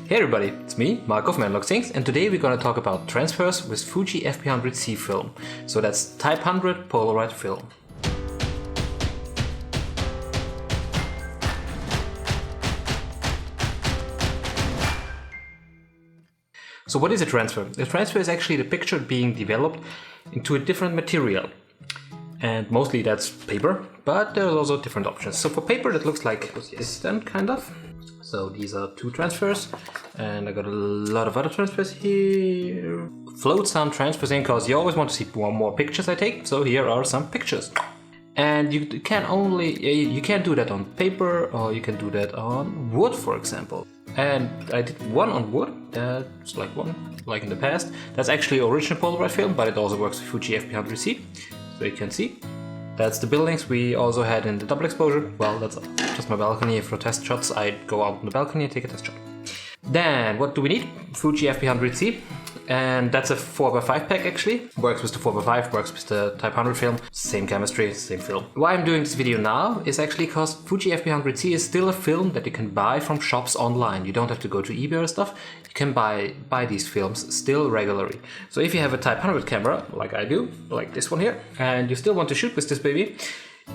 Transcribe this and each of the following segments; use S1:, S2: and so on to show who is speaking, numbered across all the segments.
S1: Hey everybody, it's me, Mark of Things, and today we're going to talk about transfers with Fuji FP100c film. So that's Type 100 Polaroid film. So what is a transfer? A transfer is actually the picture being developed into a different material. And mostly that's paper, but there's also different options. So for paper that looks like this then, kind of. So these are two transfers, and I got a lot of other transfers here. Float some transfers in, because you always want to see more pictures I take. So here are some pictures. And you can do that on paper, or you can do that on wood, for example. And I did one on wood, that's like in the past. That's actually original Polaroid film, but it also works with Fuji FP100c. So you can see. That's the buildings we also had in the double exposure. Well, that's just my balcony. For test shots, I'd go out on the balcony and take a test shot. Then, what do we need? Fuji FP100c. And that's a 4x5 pack actually. Works with the 4x5, works with the Type 100 film. Same chemistry, same film. Why I'm doing this video now is actually because Fuji FP100c is still a film that you can buy from shops online. You don't have to go to eBay or stuff. You can buy these films still regularly. So if you have a Type 100 camera, like I do, like this one here, and you still want to shoot with this baby,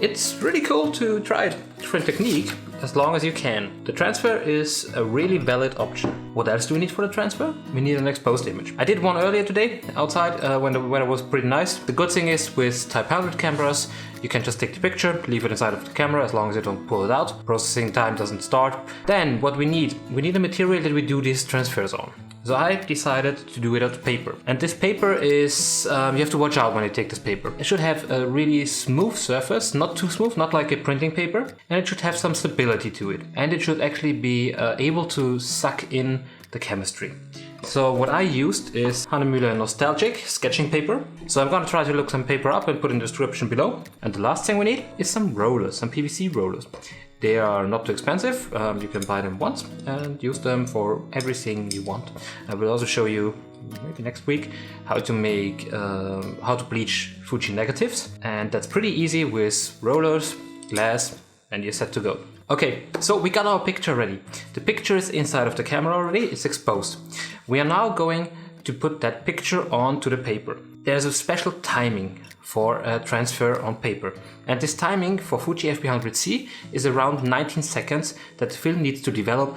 S1: it's really cool to try a different technique as long as you can. The transfer is a really valid option. What else do we need for the transfer? We need an exposed image. I did one earlier today outside when the weather was pretty nice. The good thing is with Type 100 cameras, you can just take the picture, leave it inside of the camera as long as you don't pull it out. Processing time doesn't start. Then what we need a material that we do these transfers on. So I decided to do it on paper. And this paper is, you have to watch out when you take this paper. It should have a really smooth surface, not too smooth, not like a printing paper. And it should have some stability to it. And it should actually be able to suck in the chemistry. So what I used is Hahnemühle Nostalgic sketching paper. So I'm going to try to look some paper up and put in the description below. And the last thing we need is some rollers, some PVC rollers. They are not too expensive, you can buy them once and use them for everything you want. I will also show you, maybe next week, how to bleach Fuji negatives. And that's pretty easy with rollers, glass, and you're set to go. Okay, so we got our picture ready. The picture is inside of the camera already, it's exposed. We are now going to put that picture onto the paper. There's a special timing for a transfer on paper. And this timing for Fuji FP100c is around 19 seconds that the film needs to develop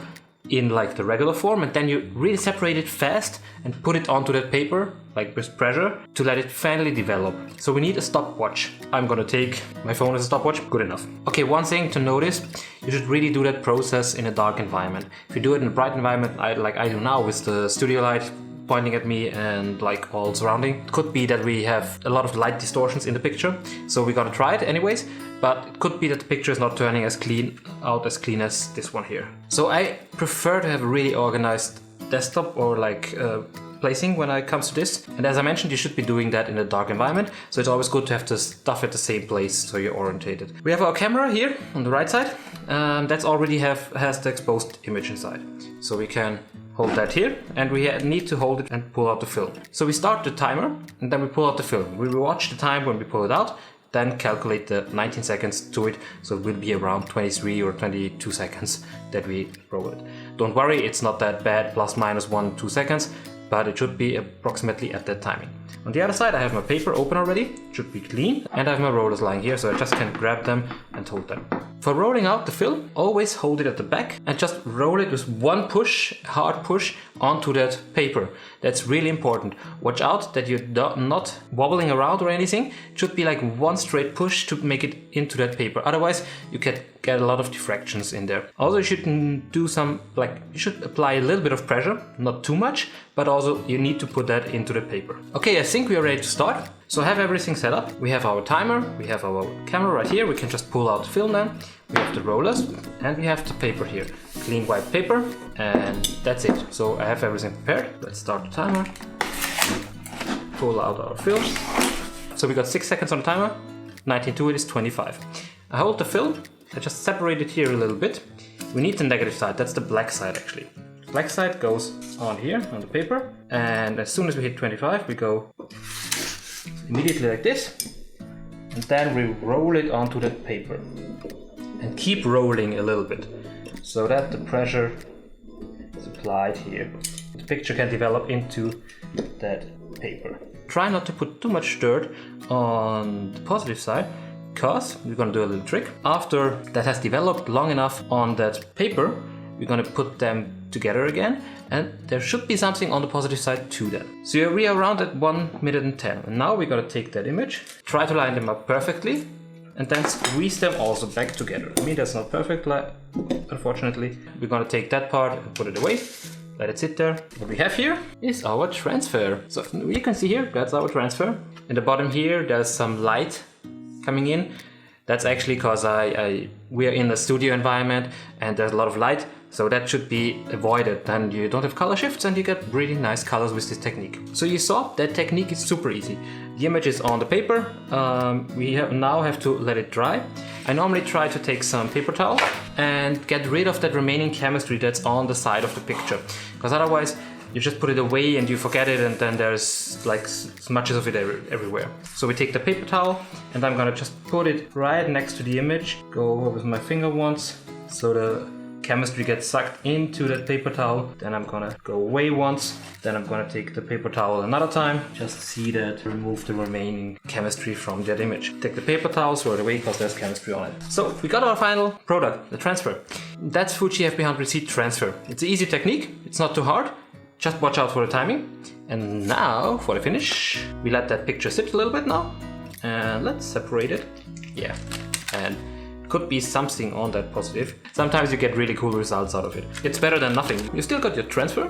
S1: in like the regular form, and then you really separate it fast and put it onto that paper, like with pressure, to let it finally develop. So we need a stopwatch. I'm gonna take my phone as a stopwatch, good enough. Okay, one thing to notice, you should really do that process in a dark environment. If you do it in a bright environment, like I do now with the studio light pointing at me and like all surrounding, it could be that we have a lot of light distortions in the picture, so we're gonna try it anyways, but it could be that the picture is not turning as clean as this one here. So I prefer to have a really organized desktop or like placing when it comes to this, and as I mentioned, you should be doing that in a dark environment, so it's always good to have the stuff at the same place so you're orientated. We have our camera here on the right side, that's already has the exposed image inside, so we can hold that here, and we need to hold it and pull out the film. So we start the timer, and then we pull out the film. We will watch the time when we pull it out, then calculate the 19 seconds to it, so it will be around 23 or 22 seconds that we roll it. Don't worry, it's not that bad, plus minus 1-2 seconds, but it should be approximately at that timing. On the other side, I have my paper open already, it should be clean, and I have my rollers lying here, so I just can grab them and hold them. For rolling out the film, always hold it at the back and just roll it with one push, hard push, onto that paper. That's really important. Watch out that you're not wobbling around or anything. It should be like one straight push to make it into that paper. Otherwise, you can get a lot of diffractions in there. Also, you should do you should apply a little bit of pressure, not too much, but also you need to put that into the paper. Okay, I think we are ready to start. So I have everything set up. We have our timer, we have our camera right here. We can just pull out the film then. We have the rollers, and we have the paper here. Clean white paper, and that's it. So I have everything prepared. Let's start the timer. Pull out our film. So we got 6 seconds on the timer. 19 to it is 25. I hold the film. I just separate it here a little bit. We need the negative side. That's the black side actually. Black side goes on here on the paper, and as soon as we hit 25, we go immediately like this, and then we roll it onto the paper and keep rolling a little bit so that the pressure is applied light here. The picture can develop into that paper. Try not to put too much dirt on the positive side, because we're going to do a little trick. After that has developed long enough on that paper, we're going to put them together again, and there should be something on the positive side to that. So we are around at 1 minute and 10. And now we're going to take that image, try to line them up perfectly, and then squeeze them also back together. I mean, that's not perfect, unfortunately. We're going to take that part and put it away. Let it sit there. What we have here is our transfer. So you can see here, that's our transfer. In the bottom here, there's some light coming in. That's actually because we are in a studio environment and there's a lot of light, so that should be avoided. Then you don't have color shifts and you get really nice colors with this technique. So you saw that technique is super easy. The image is on the paper. We now have to let it dry. I normally try to take some paper towel and get rid of that remaining chemistry that's on the side of the picture, because otherwise you just put it away and you forget it, and then there's like smudges of it everywhere. So we take the paper towel and I'm gonna just put it right next to the image, go over with my finger once so the chemistry gets sucked into that paper towel. Then I'm gonna go away once, then I'm gonna take the paper towel another time, just see that, remove the remaining chemistry from that image. Take the paper towel, throw it away because there's chemistry on it. So we got our final product, the transfer. That's Fuji FP100c transfer. It's an easy technique, it's not too hard. Just watch out for the timing. And now for the finish, we let that picture sit a little bit now. And let's separate it. Yeah, and could be something on that positive. Sometimes you get really cool results out of it. It's better than nothing. You still got your transfer.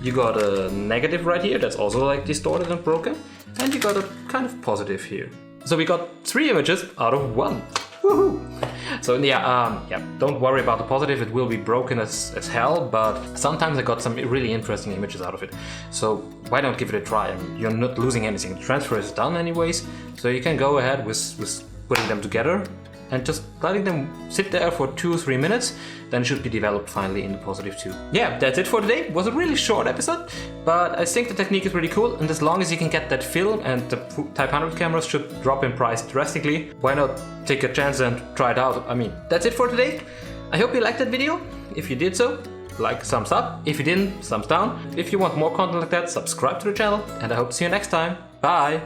S1: You got a negative right here that's also like distorted and broken. And you got a kind of positive here. So we got 3 images out of 1. Woohoo! So yeah, don't worry about the positive, it will be broken as hell, but sometimes I got some really interesting images out of it. So why don't give it a try? I mean, you're not losing anything. The transfer is done anyways, so you can go ahead with putting them together and just letting them sit there for 2-3 minutes, then should be developed finally in the positive too. Yeah, that's it for today. It was a really short episode, but I think the technique is really cool, and as long as you can get that film, and the Type 100 cameras should drop in price drastically, why not take a chance and try it out? I mean, that's it for today. I hope you liked that video. If you did so, like, thumbs up. If you didn't, thumbs down. If you want more content like that, subscribe to the channel, and I hope to see you next time. Bye!